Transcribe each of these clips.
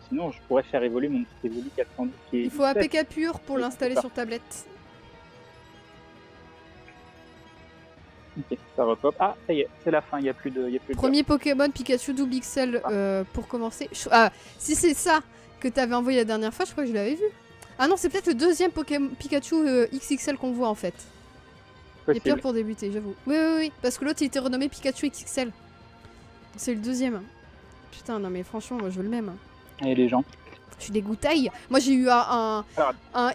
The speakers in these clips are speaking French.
sinon je pourrais faire évoluer mon petit Evoli 410 qui est... Il faut APK pur pour l'installer sur tablette. Ok, ça repop. Ah, ça y est, c'est la fin, il n'y a plus de... Premier Pokémon Pikachu double XL pour commencer. Ah, si c'est ça que t'avais envoyé la dernière fois, je crois que je l'avais vu. Ah non, c'est peut-être le deuxième Pokémon Pikachu XXL qu'on voit en fait. Il est pire pour débuter, j'avoue. Oui, parce que l'autre il était renommé Pikachu XXL. C'est le deuxième. Putain, non mais franchement, moi je veux le même. Et les gens. Je suis dégoûtaille. Moi j'ai eu un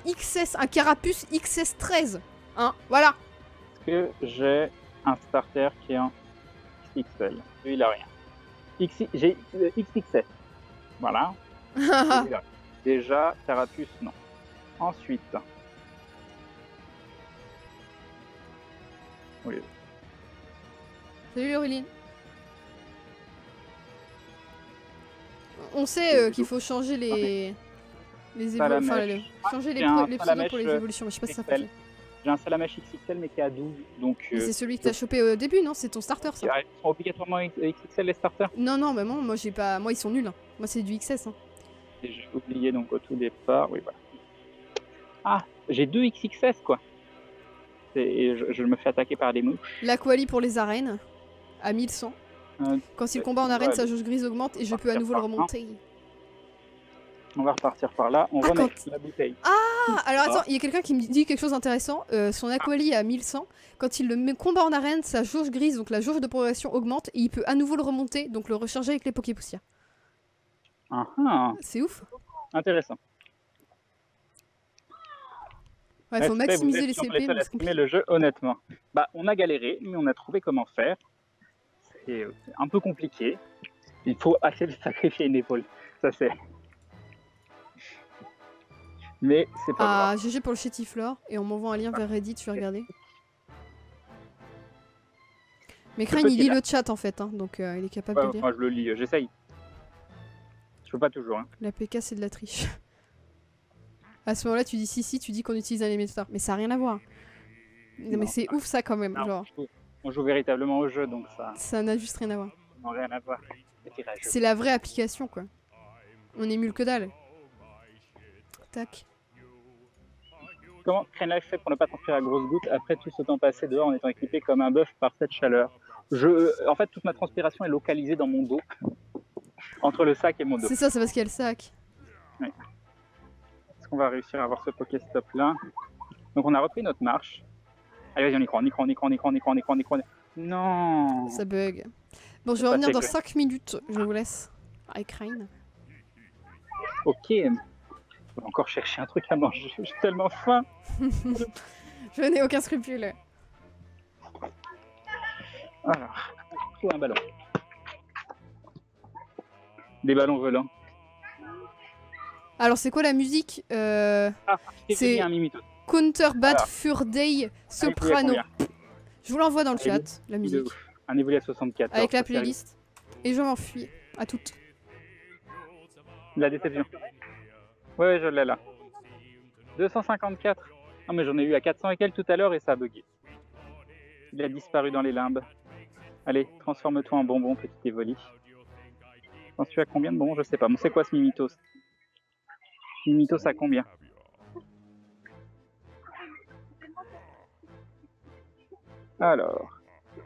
XS, un Carapuce XS13. Hein, voilà. Est-ce que j'ai un starter qui est en XXL? Lui, il a rien. J'ai XXS. Voilà. Déjà, Carapuce, non. Ensuite. Oui. Salut Auréline. On sait qu'il faut changer les évolutions. Enfin, changer les pseudos pour les évolutions, mais je sais pas si ça fonctionne. J'ai un Salamèche XXL mais qui est à 12. Donc. C'est celui que t'as chopé au début, non? C'est ton starter ça? Ils sont obligatoirement XXL les starters? Non, mais moi j'ai pas. Moi ils sont nuls. Hein. Moi c'est du XS. Hein. Et j'ai oublié donc au tout départ. Oui, voilà. Ah, j'ai 2 XXS quoi. Et je me fais attaquer par des mouches. La quali pour les arènes à 1100. Quand il combat en arène, sa jauge grise augmente et je peux à nouveau le remonter. On va repartir par là, on remet la bouteille. Ah, alors attends, il y a quelqu'un qui me dit quelque chose d'intéressant. Son Aquali à 1100, quand il le combat en arène, sa jauge grise, donc la jauge de progression augmente et il peut à nouveau le remonter, donc le recharger avec les Poképoussières. C'est ouf. Intéressant. Ouais, faut maximiser les CP. Mais c'est le jeu, honnêtement. Bah, on a galéré, mais on a trouvé comment faire. C'est un peu compliqué. Il faut assez sacrifier une épaule. Ça c'est. Mais c'est pas grave. GG pour le chétiflore et on m'envoie un lien vers Reddit, je vais regarder. Mais Crane il lit le chat en fait, hein, donc il est capable de lire. Moi je le lis, j'essaye. Je peux pas toujours. Hein. La PK c'est de la triche. À ce moment-là tu dis si, tu dis qu'on utilise un émetteur. Mais ça n'a rien à voir. Non, mais c'est ouf ça quand même. Non, genre. On joue véritablement au jeu donc ça. Ça n'a juste rien à voir. Non, rien à voir. C'est la vraie application quoi. On émule que dalle. Tac. Comment Crenlife fait pour ne pas transpirer à grosses gouttes après tout ce temps passé dehors en étant équipé comme un bœuf par cette chaleur? En fait, toute ma transpiration est localisée dans mon dos, entre le sac et mon dos. C'est ça, c'est parce qu'il y a le sac. Oui. Est-ce qu'on va réussir à avoir ce Pokéstop là? Donc on a repris notre marche. Allez, vas-y, on y croit. Non. Ça bug. Bon, je vais revenir dans 5 minutes. Je vous laisse. Avec Rain. Ok. On va encore chercher un truc à manger. J'ai tellement faim. Je n'ai aucun scrupule. Alors, trouve un ballon. Des ballons volants. Alors, c'est quoi la musique c'est Counter Bat Fur Day Soprano. Je vous l'envoie dans le chat, la musique. Un Evoli à 64. Avec la playlist. Et je m'enfuis. À toutes. La déception. Ouais, je l'ai là. 254. Ah, mais j'en ai eu à 400 et quelques tout à l'heure et ça a bugué. Il a disparu dans les limbes. Allez, transforme-toi en bonbon, petit Evoli. Penses-tu à combien de bonbons? Je sais pas. Mais c'est quoi ce Mimitos? Mimitos à combien? Alors,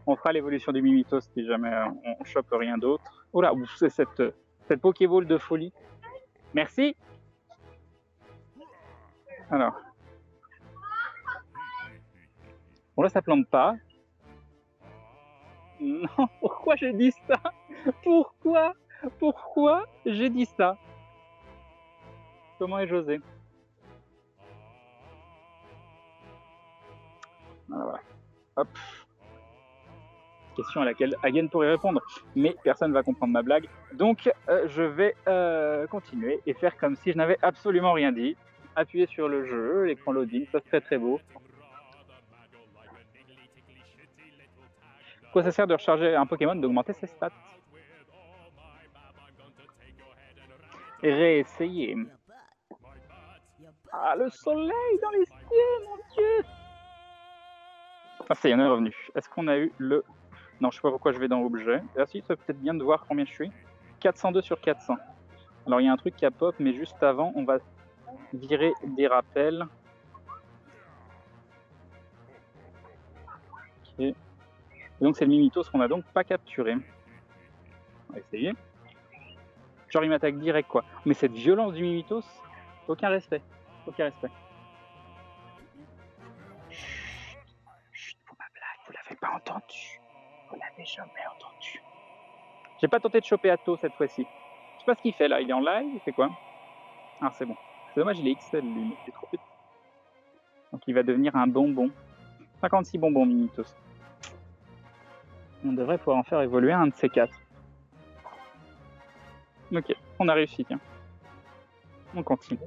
on fera l'évolution du Mimitos si jamais on chope rien d'autre. Oh là, c'est cette Pokéball de folie. Merci. Alors. Bon là ça plante pas. Non, pourquoi j'ai dit ça? Pourquoi j'ai dit ça? Comment ai-je osé? Voilà. Hop. Question à laquelle Hagen pourrait répondre, mais personne ne va comprendre ma blague. Donc je vais continuer et faire comme si je n'avais absolument rien dit. Appuyer sur le jeu, l'écran loading, ça c'est très beau. Quoi ça sert de recharger un Pokémon, d'augmenter ses stats? Et réessayer. Ah, le soleil dans les cieux, mon Dieu! Ah, ça y en est revenu. Est-ce qu'on a eu le... Non, je sais pas pourquoi je vais dans objet. Ah si, ça peut être bien de voir combien je suis. 402 sur 400. Alors il y a un truc qui a pop, mais juste avant, on va virer des rappels. Ok. Et donc c'est le Mimitos qu'on a donc pas capturé. On va essayer. Genre il m'attaque direct quoi. Mais cette violence du Mimitos, aucun respect. Aucun respect. Chut, chut, pour ma blague, vous l'avez pas entendu. Vous l'avez jamais entendu. J'ai pas tenté de choper Atto cette fois-ci. Je sais pas ce qu'il fait là, il est en live, il fait quoi? Ah c'est bon. C'est dommage, il est XL lui, il est trop petit. Donc il va devenir un bonbon. 56 bonbons Mimitos. On devrait pouvoir en faire évoluer un de ces 4. Ok, on a réussi, tiens. On continue.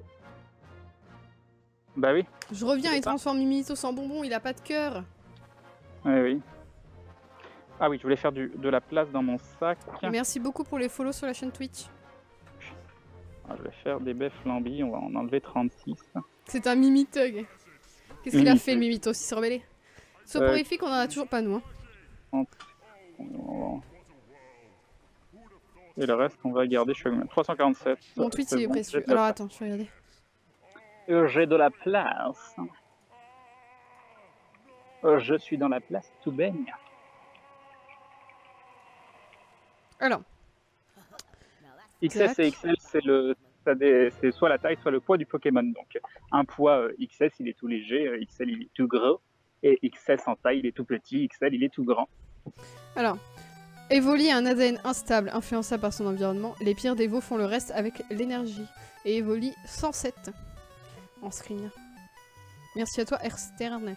Bah oui. Je reviens et transforme Mimitos en bonbon, il a pas de cœur. Oui, oui. Ah oui, je voulais faire de la place dans mon sac. Et merci beaucoup pour les follow sur la chaîne Twitch. Ah, je vais faire des baies flambis, on va en enlever 36. C'est un Mimitug. Qu'est-ce qu'il a fait le Mimitos? Il s'est rebellé. Soporifique, on en a toujours pas nous. Hein. Et le reste, on va garder. Je suis à 347. Mon tweet, il est précieux. Alors attends, je vais regarder. J'ai de la place. Je suis dans la place tout baigne. Alors. XS et XL, c'est soit la taille, soit le poids du Pokémon. Donc, un poids XS, il est tout léger, XL, il est tout gros. Et XS en taille, il est tout petit, XL, il est tout grand. Alors. Evoli a un ADN instable, influençable par son environnement. Les pires dévots font le reste avec l'énergie. Et Evoli 107 en screen. Merci à toi, Erstern.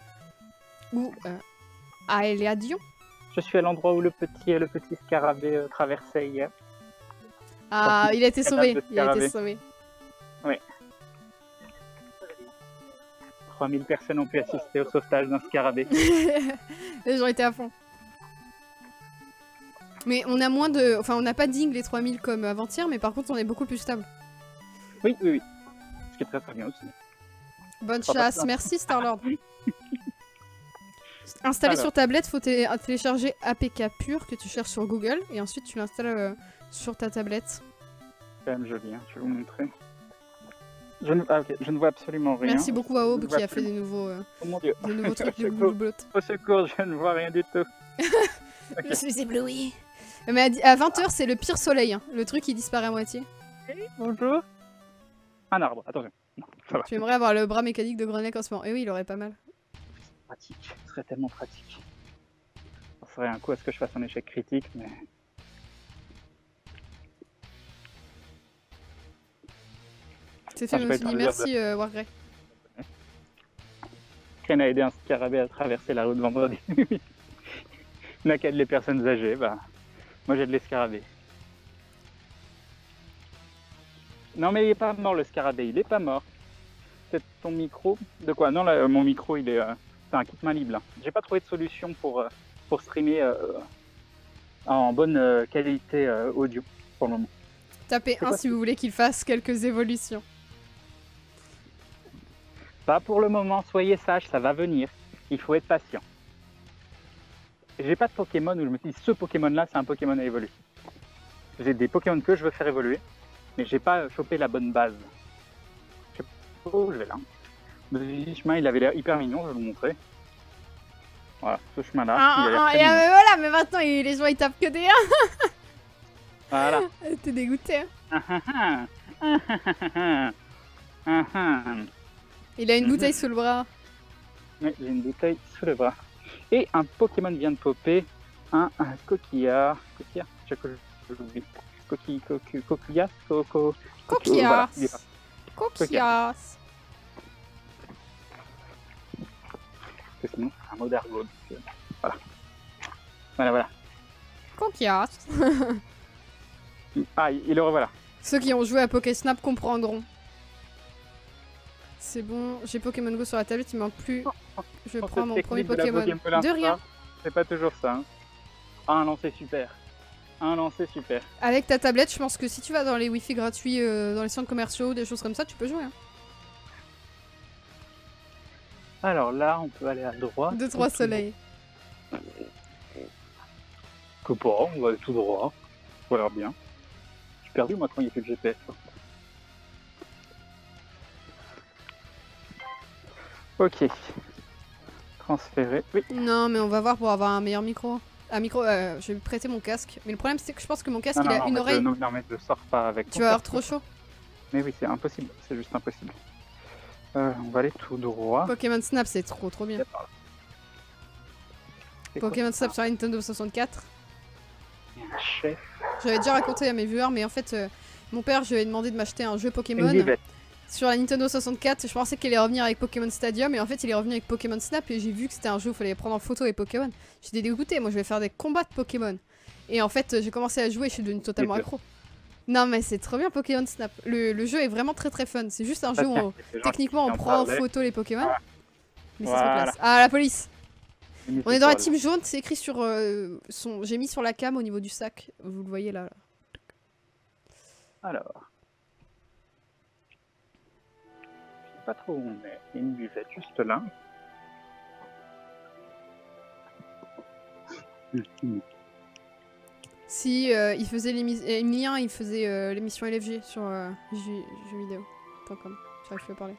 Ou Aeliadion. Je suis à l'endroit où le petit scarabée traversait hier. Ah, il a été sauvé. Il a été sauvé. Oui. 3000 personnes ont pu assister au sauvetage d'un scarabée. Les gens étaient à fond. Mais on a moins de... Enfin, on n'a pas dingue les 3000 comme avant-hier, mais par contre, on est beaucoup plus stable. Oui, oui, oui. Ce qui est très très bien aussi. Bonne chasse. Merci, Starlord. Installer sur tablette, faut télécharger APK pur que tu cherches sur Google et ensuite tu l'installes sur ta tablette. C'est quand même joli, hein. Je vais vous montrer. Je ne vois absolument rien. Merci beaucoup à Aube qui a fait des nouveaux, oh mon Dieu. des nouveaux trucs de Google. Au secours, je ne vois rien du tout. Okay. Je suis ébloui. Mais à 20h, c'est le pire soleil. Hein. Le truc, il disparaît à moitié. Hey, bonjour. Un arbre, attention. Non, ça va. Tu aimerais avoir le bras mécanique de Grenec en ce moment. Et oui, il aurait pas mal. Pratique, ce serait tellement pratique. Ça serait un coup à ce que je fasse un échec critique, mais... C'est fait, me suis dit merci, Wargrey. Ken a aidé un scarabée à traverser la route vendredi. Il n'a qu'à de les personnes âgées, bah... Moi j'ai de l'escarabée. Non mais il est pas mort le scarabée, il est pas mort. C'est ton micro... De quoi? Non, là, mon micro il est... C'est un kit main libre là. J'ai pas trouvé de solution pour streamer en bonne qualité audio pour le moment. Tapez 1 si vous voulez qu'il fasse quelques évolutions. Pas pour le moment, soyez sages, ça va venir. Il faut être patient. J'ai pas de Pokémon où je me dis ce Pokémon là c'est un Pokémon à évoluer. J'ai des Pokémon que je veux faire évoluer, mais j'ai pas chopé la bonne base. Je sais pas où je vais là. Le chemin il avait l'air hyper mignon, je vais vous montrer. Voilà, ce chemin là. Mais voilà, mais maintenant les gens ils tapent que des 1. Voilà. T'es dégoûté. Hein. Il a une bouteille sous le bras. Oui, j'ai une bouteille sous le bras. Et un Pokémon vient de popper, un coquillard. Coquillard, je l'oublie. Coquillas. Coquillas. C'est sinon un mot d'argot. Voilà. Coquillas. Ah, il le revoilà. Ceux qui ont joué à Pokésnap comprendront. C'est bon, j'ai Pokémon Go sur la tablette, il manque plus. Je prends mon premier Pokémon. De rien. C'est pas toujours ça. Hein. Ah, un lancer super. Avec ta tablette, je pense que si tu vas dans les Wi-Fi gratuits, dans les centres commerciaux, des choses comme ça, tu peux jouer. Hein. Alors là, on peut aller à droite. 2-3 soleils. Que pas, on va aller tout droit. Ça a l'air bien. Je suis perdu moi quand il y a plus de GPS. Ok. Transférer. Oui. Non, mais on va voir pour avoir un meilleur micro. Un micro, je vais lui prêter mon casque. Mais le problème, c'est que je pense que mon casque, il a une oreille. Non, mais je sors pas avec. Tu vas avoir trop chaud. Mais oui, c'est impossible. C'est juste impossible. On va aller tout droit. Pokémon Snap, c'est trop bien. Pokémon Snap sur la Nintendo 64. Il y a un chef. J'avais déjà raconté à mes viewers, mais en fait, mon père, je lui ai demandé de m'acheter un jeu Pokémon sur la Nintendo 64. Je pensais qu'il allait revenir avec Pokémon Stadium, et en fait, il est revenu avec Pokémon Snap, et j'ai vu que c'était un jeu où il fallait prendre en photo les Pokémon. J'étais dégoûtée, moi je vais faire des combats de Pokémon. Et en fait, j'ai commencé à jouer et je suis devenue totalement accro. Non, mais c'est trop bien Pokémon Snap. Le jeu est vraiment très fun. C'est juste un jeu où techniquement on prend en photo les Pokémon. Mais c'est trop classe. Ah, la police! On est dans la team jaune, c'est écrit sur j'ai mis sur la cam au niveau du sac. Vous le voyez là. Alors. Je sais pas trop où on est. Il y a une buvette juste là. Si il faisait Emilien, il faisait l'émission LFG sur jeuxvideo.com. J'arrive plus à parler.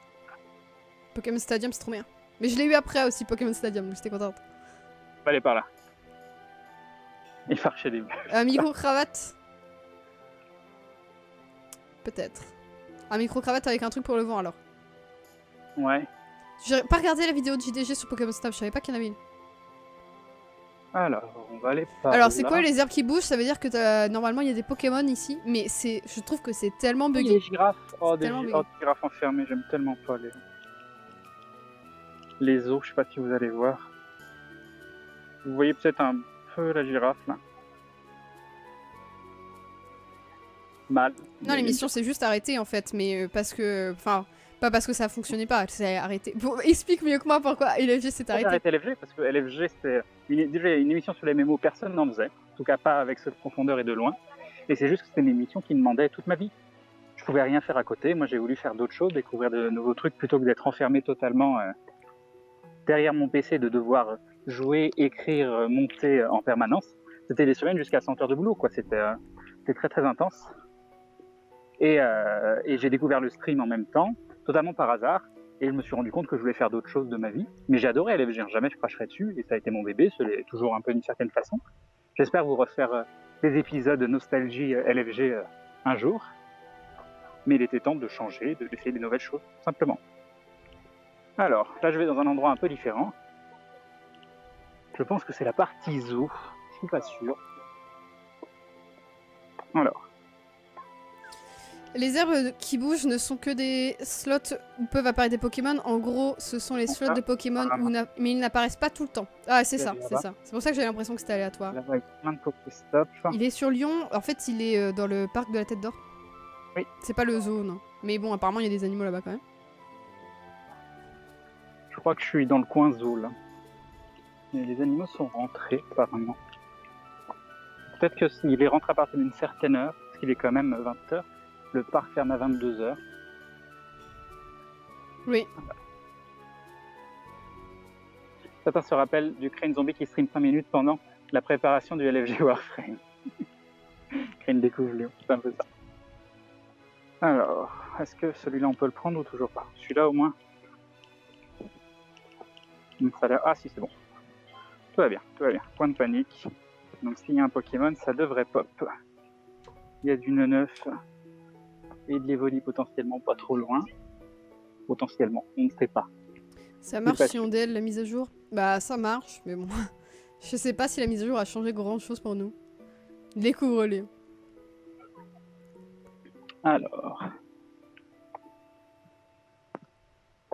Pokémon Stadium, c'est trop bien. Mais je l'ai eu après aussi, Pokémon Stadium, donc j'étais contente. Allez par là. Il farchait des micro-cravate. Peut-être. Un micro-cravate avec un truc pour le vent alors. Ouais. J'ai pas regardé la vidéo de JDG sur Pokémon Snap, je savais pas qu'il y en avait une. Alors, on va aller par là. Alors, c'est quoi les herbes qui bougent? Ça veut dire que normalement il y a des Pokémon ici, mais je trouve que c'est tellement buggé. Les girafes. Oh, des girafes enfermées, j'aime tellement pas les os, je sais pas si vous allez voir. Vous voyez peut-être un peu la girafe là. Mal. Non, l'émission s'est juste arrêtée en fait, mais parce que. Enfin, pas parce que ça fonctionnait pas, c'est arrêté. Bon, explique mieux que moi pourquoi LFG s'est arrêté. J'ai arrêté LFG parce que LFG c'était déjà une émission sur les MMO, personne n'en faisait. En tout cas pas avec cette profondeur et de loin. Et c'est juste que c'était une émission qui demandait toute ma vie. Je pouvais rien faire à côté, moi j'ai voulu faire d'autres choses, découvrir de nouveaux trucs plutôt que d'être enfermé totalement derrière mon PC, de devoir jouer, écrire, monter en permanence. C'était des semaines jusqu'à 100 heures de boulot, quoi. C'était très intense. Et j'ai découvert le stream en même temps, totalement par hasard. Et je me suis rendu compte que je voulais faire d'autres choses de ma vie. Mais j'ai adoré LFG, jamais je cracherai dessus. Et ça a été mon bébé, ce l'est toujours un peu d'une certaine façon. J'espère vous refaire des épisodes de nostalgie LFG un jour. Mais il était temps de changer, d'essayer des nouvelles choses, simplement. Alors, là je vais dans un endroit un peu différent. Je pense que c'est la partie zoo, je suis pas sûr. Alors. Les herbes qui bougent ne sont que des slots où peuvent apparaître des Pokémon. En gros, ce sont les slots de Pokémon, mais ils n'apparaissent pas tout le temps. Ah, c'est ça, c'est ça. C'est pour ça que j'ai l'impression que c'était aléatoire. Là-bas, il y a plein de Pokéstop. Il est sur Lyon, en fait, il est dans le parc de la Tête d'Or. Oui. C'est pas le zoo, non. Mais bon, apparemment, il y a des animaux là-bas quand même. Je crois que je suis dans le coin zoo, là. Mais les animaux sont rentrés, apparemment. Peut-être qu'il est rentré à partir d'une certaine heure, parce qu'il est quand même 20 h. Le parc ferme à 22 h. Oui. Certains se rappellent du Crane Zombie qui stream 5 minutes pendant la préparation du LFG Warframe. Crane découvre Lyon, c'est un peu ça. Alors, est-ce que celui-là on peut le prendre ou toujours pas? Celui-là au moins. Ça a l'air... Ah si, c'est bon. Tout va bien, tout va bien. Point de panique. Donc s'il y a un Pokémon, ça devrait pop. Il y a du neuf et de l'Evoli potentiellement pas trop loin. Potentiellement, on ne sait pas. Ça marche si on DL la mise à jour? Bah ça marche, mais bon. Je sais pas si la mise à jour a changé grand chose pour nous. Découvre-les. Alors.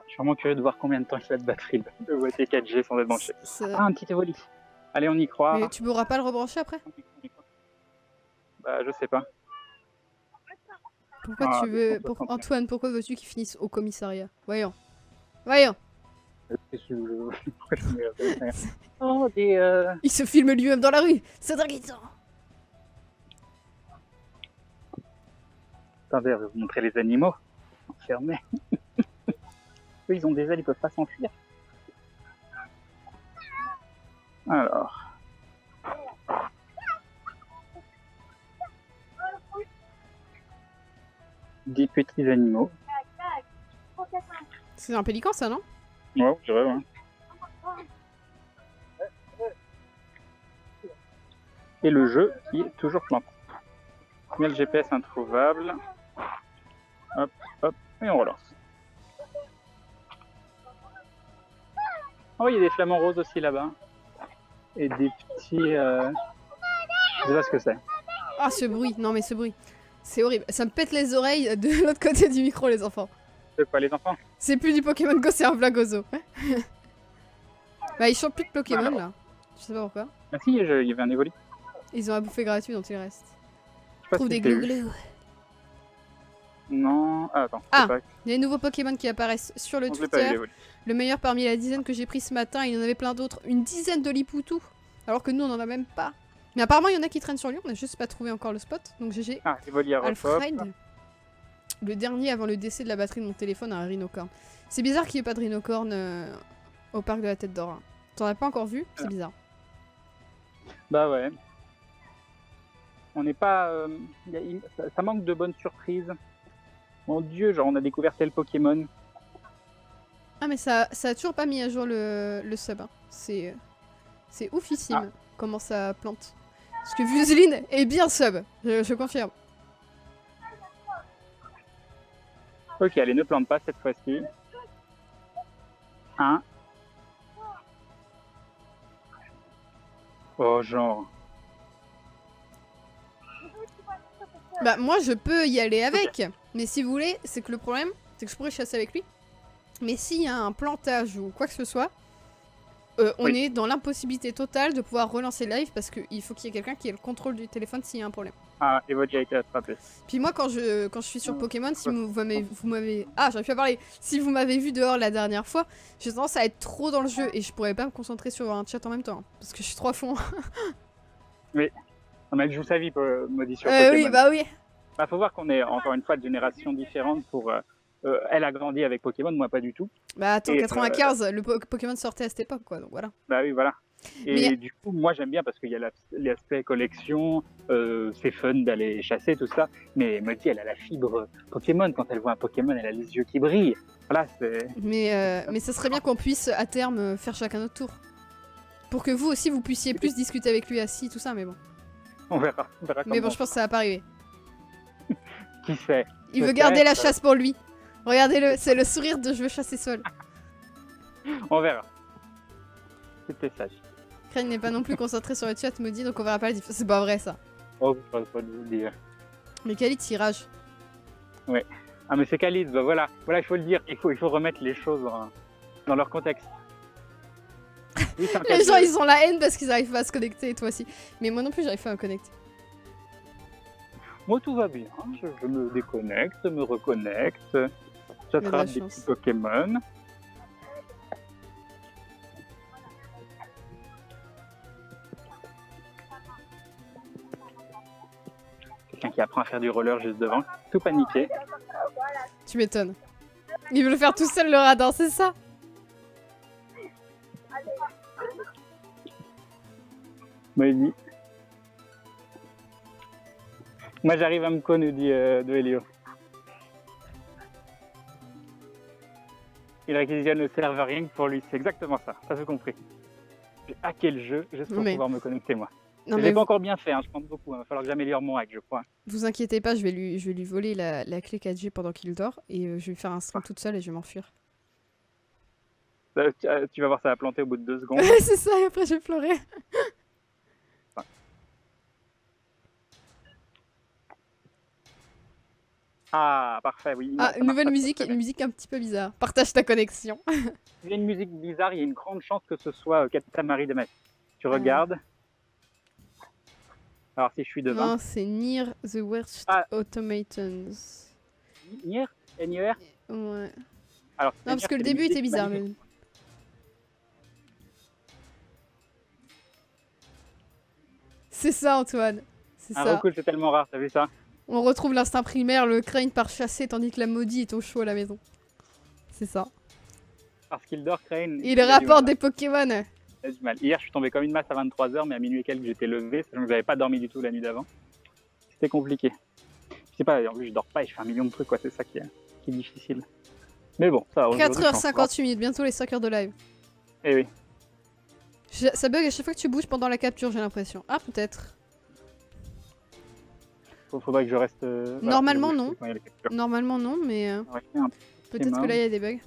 Je suis vraiment curieux de voir combien de temps il a de batterie de boîtier 4G sans être branché. Ah, un petit Evoli. Allez, on y croit. Mais tu pourras pas le rebrancher après? Bah, je sais pas. Pourquoi tu veux... Antoine, pourquoi veux-tu qu'il finisse au commissariat? Voyons. Voyons. Oh, des... Il se filme lui-même dans la rue. C'est inquiétant. Attendez, je vais vous montrer les animaux. Enfermés. Eux, ils ont des ailes, ils peuvent pas s'enfuir. Alors. Des petits animaux. C'est un pélican ça, non? Ouais, je dirais, ouais. Et le jeu qui est toujours planté. Signal GPS introuvable. Hop, hop, et on relance. Oh, il y a des flamants roses aussi là-bas. Et des petits... Je sais pas ce que c'est. Ah, ce bruit. Non, mais ce bruit. C'est horrible. Ça me pète les oreilles de l'autre côté du micro, les enfants. C'est quoi, les enfants? C'est plus du Pokémon Go, c'est un Blagozo. Bah, ils chantent plus de Pokémon, là. Je sais pas pourquoi. Ah si, il y avait un Evoli. Ils ont à bouffer gratuit, donc il reste. Je sais pas Trouve si des c'est- glouglous. Non... Ah, attends. Ah, c'est pas- il y a des nouveaux Pokémon qui apparaissent sur le Je l'ai pas vu, Twitter. l'Evoli. Le meilleur parmi la dizaine que j'ai pris ce matin, il y en avait plein d'autres. Une dizaine de Lipoutou. Alors que nous, on en a même pas. Mais apparemment, il y en a qui traînent sur lui. On a juste pas trouvé encore le spot. Donc GG. Ah, Evoli à Repop. Alfred. Le dernier avant le décès de la batterie de mon téléphone a un rhinocorne. C'est bizarre qu'il n'y ait pas de rhinocorne au parc de la Tête d'Or. Hein. T'en as pas encore vu? C'est bizarre. Bah ouais. On n'est pas... ça manque de bonnes surprises. Mon dieu, genre on a découvert tel Pokémon. Ah, mais ça a toujours pas mis à jour le sub. Hein. C'est oufissime comment ça plante. Parce que Vuseline est bien sub. Je confirme. Ok, allez, ne plante pas cette fois-ci. Un. Oh, genre. Bah, moi, je peux y aller avec. Mais si vous voulez, c'est que le problème, c'est que je pourrais chasser avec lui. Mais s'il y a un plantage ou quoi que ce soit, on Oui. est dans l'impossibilité totale de pouvoir relancer le live parce qu'il faut qu'il y ait quelqu'un qui ait le contrôle du téléphone s'il y a un problème. Ah, Evoli a été attrapé. Puis moi, quand je suis sur Pokémon, si vous m'avez... Ah, j'arrive plus à parler. Si vous m'avez vu dehors la dernière fois, j'ai tendance à être trop dans le jeu et je pourrais pas me concentrer sur un chat en même temps. Hein, parce que je suis trop à fond. Non, mais elle joue sa vie, Maudit, sur Pokémon. Oui, bah oui. Bah, faut voir qu'on est encore une fois de générations différentes pour... elle a grandi avec Pokémon, moi pas du tout. Bah attends, Et, 95, le Pokémon sortait à cette époque, quoi, donc voilà. Bah oui, voilà. Et Mais- du coup, moi j'aime bien parce qu'il y a l'aspect collection, c'est fun d'aller chasser, tout ça. Mais Maudit, elle a la fibre Pokémon. Quand elle voit un Pokémon, elle a les yeux qui brillent. Voilà, c'est... Mais ça serait bien qu'on puisse, à terme, faire chacun notre tour. Pour que vous aussi, vous puissiez plus discuter avec lui assis, tout ça, mais bon. On verra. Mais bon, comment- je pense que ça va pas arriver. Qui sait? Il veut Peut-être. garder la chasse pour lui. Regardez-le, c'est le sourire de je veux chasser seul. On verra. C'était sage. Crane n'est pas non plus concentré sur le chat, maudit, donc on verra pas la différence. C'est pas vrai ça. Oh, je ne pas vous le dire. Mais Khalid s'y rage. Ah, mais c'est Khalid, bah voilà. Voilà, il faut le dire. Il faut remettre les choses dans leur contexte. Oui, c'est un cas Les gens de- ils ont la haine parce qu'ils arrivent pas à se connecter, et toi aussi. Mais moi non plus j'arrive pas à me connecter. Moi, tout va bien. Je me déconnecte, me reconnecte. Il y a de la J'attrape des chance. petits Pokémon. Quelqu'un qui apprend à faire du roller juste devant. Tout paniqué. Tu m'étonnes. Il veut le faire tout seul le radar, c'est ça? Maudit. Moi, j'arrive à me connaître, dit de Helio. Il réquisitionne le serveur rien que pour lui. C'est exactement ça. T'as tout compris. J'ai hacké le jeu juste pour Mais- pouvoir me connecter, moi. Non Je mais l'ai pas encore bien fait, hein, je pense beaucoup. Il va falloir que j'améliore mon hack, je crois. vous inquiétez pas, je vais lui voler la clé 4G pendant qu'il dort et je vais lui faire un stream toute seule et je vais m'enfuir. Tu vas voir, ça va planter au bout de 2 secondes. C'est ça, et après je vais pleurer. Ah, parfait, oui. Ah, Ça marche nouvelle pas, musique, ça, une musique un petit peu bizarre. Partage ta connexion. Il y a une musique bizarre, il y a une grande chance que ce soit Captain Marie de Metz. Tu regardes. Alors, si je suis devant. Non, c'est Near the Worst Ah. Automatons. Nier NIR Ouais. Alors, Non, parce que le début était bizarre. Mais... C'est ça, Antoine. C'est Un ça. recul, c'est tellement rare, t'as vu ça? On retrouve l'instinct primaire, le crane par chasser, tandis que la maudit est au chaud à la maison. C'est ça. Parce qu'il dort, Crane. Il a du rapporte mal. des Pokémon. Il a du mal. Hier, je suis tombé comme une masse à 23h, mais à minuit et quelques, j'étais levé, sachant que j'avais pas dormi du tout la nuit d'avant. C'était compliqué. Je sais pas, en plus, je dors pas et je fais un million de trucs, quoi. C'est ça qui est difficile. Mais bon, ça aujourd'hui, 4h58 minutes, bientôt les 5h de live. Eh oui. Ça bug à chaque fois que tu bouges pendant la capture, j'ai l'impression. Ah, peut-être. Faudrait que je reste. Normalement, voilà, non. quand il y a la capture. Normalement, non, mais Ouais, un peut-être que là, il y a des bugs.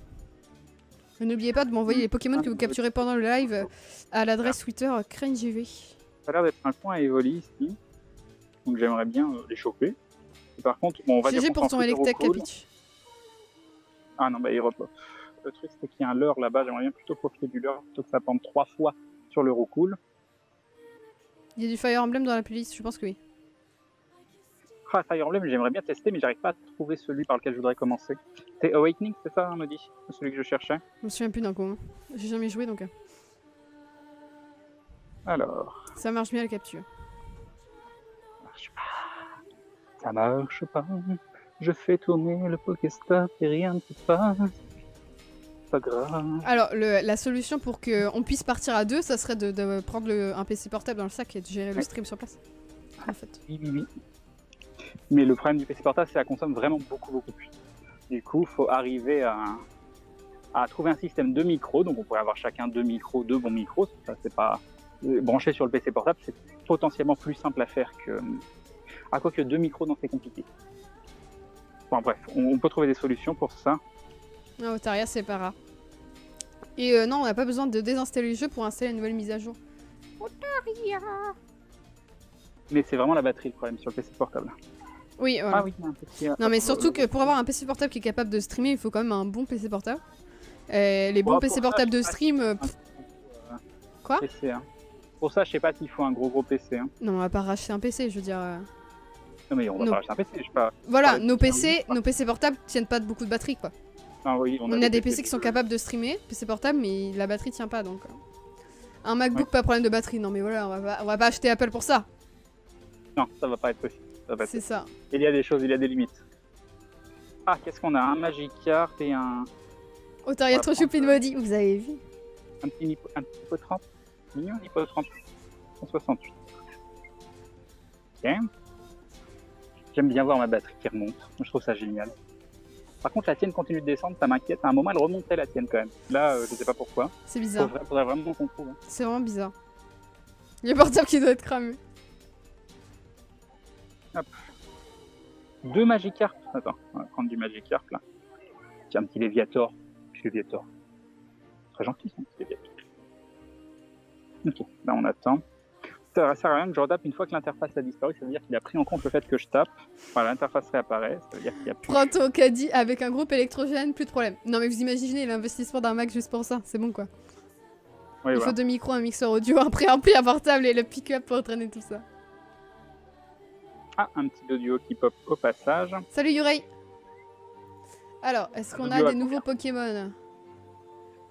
N'oubliez pas de m'envoyer les Pokémon que vous capturez pendant le live à l'adresse Twitter CraneGV. Ça a l'air d'être un coin à Evoli ici. Donc j'aimerais bien les choper. Et par contre, bon, on va dire GG qu'on pour s'en ton fout des Electek, recalls. Capitch. Ah non, bah il repop. Le truc, c'est qu'il y a un leurre là-bas. J'aimerais bien plutôt profiter du leurre plutôt que ça pende 3 fois sur le recool. Il y a du Fire Emblem dans la playlist, je pense que oui. Ah, Fire Emblem, j'aimerais bien tester, mais j'arrive pas à trouver celui par lequel je voudrais commencer. C'est Awakening, c'est ça, on me dit? C'est celui que je cherchais. Je me souviens plus d'un coup. J'ai jamais joué donc. Alors. Ça marche bien la capture. Ça marche pas. Ça marche pas. Je fais tourner le Pokéstop et rien ne se passe. Pas grave. Alors, la solution pour qu'on puisse partir à deux, ça serait de prendre un PC portable dans le sac et de gérer le stream sur place. En fait. Oui. Mais le problème du PC portable, c'est que ça consomme vraiment beaucoup plus. Du coup, il faut arriver à trouver un système de micros. Donc, on pourrait avoir chacun 2 micros, 2 bons micros. Ça, c'est pas branché sur le PC portable. C'est potentiellement plus simple à faire que. À quoi que 2 micros, non, c'est compliqué. Bon, bref, on peut trouver des solutions pour ça. Ah, Otaria, c'est pas rare. Et non, on n'a pas besoin de désinstaller le jeu pour installer une nouvelle mise à jour. Otaria. Mais c'est vraiment la batterie le problème sur le PC portable. Oui, voilà. Ah oui, un petit, non, mais surtout que pour avoir un PC portable qui est capable de streamer, il faut quand même un bon PC portable. Les bons PC portables de stream. Quoi PC, hein. Pour ça, je sais pas s'il faut un gros PC. Hein. Non, on va pas racheter un PC, je veux dire. Non, mais on va pas racheter un PC, je sais pas. Voilà, nos PC portables tiennent pas beaucoup de batterie, quoi. Ah, oui, on a des PC qui sont capables de streamer, PC portable, mais la batterie tient pas donc. Un MacBook, pas problème de batterie, non mais voilà, on va pas acheter Apple pour ça. Non, ça va pas être possible. C'est ça. Il y a des choses, il y a des limites. Ah, qu'est-ce qu'on a? Un Magikarp et un. Otaria trop choupi de maudit, vous avez vu? Un petit Hippotrampe. Mignon, Hippotrampe. 168. Ok. J'aime bien voir ma batterie qui remonte. Je trouve ça génial. Par contre, la tienne continue de descendre, ça m'inquiète. À un moment, elle remontait la tienne quand même. Là, je sais pas pourquoi. C'est bizarre. Faudrait vraiment qu'on trouve. Hein. C'est vraiment bizarre. Il y a le portable qui doit être cramé. Hop. 2 Magikarp. Attends, on va prendre du Magikarp là. Tiens, un petit Léviator. Petit Léviator. Très gentil, ça, un petit Léviator. Ok, là on attend. Ça sert à rien que je retape une fois que l'interface a disparu, ça veut dire qu'il a pris en compte le fait que je tape. Voilà, l'interface réapparaît, ça veut dire qu'il y a plus. Prends ton caddie avec un groupe électrogène, plus de problème. Non mais vous imaginez l'investissement d'un Mac juste pour ça, c'est bon quoi. Oui, il faut 2 micros, un mixeur audio, un préampli, un portable et le pick-up pour entraîner tout ça. Ah, un petit audio qui pop au passage. Salut Yurei. Alors, est-ce qu'on a des nouveaux Pokémon?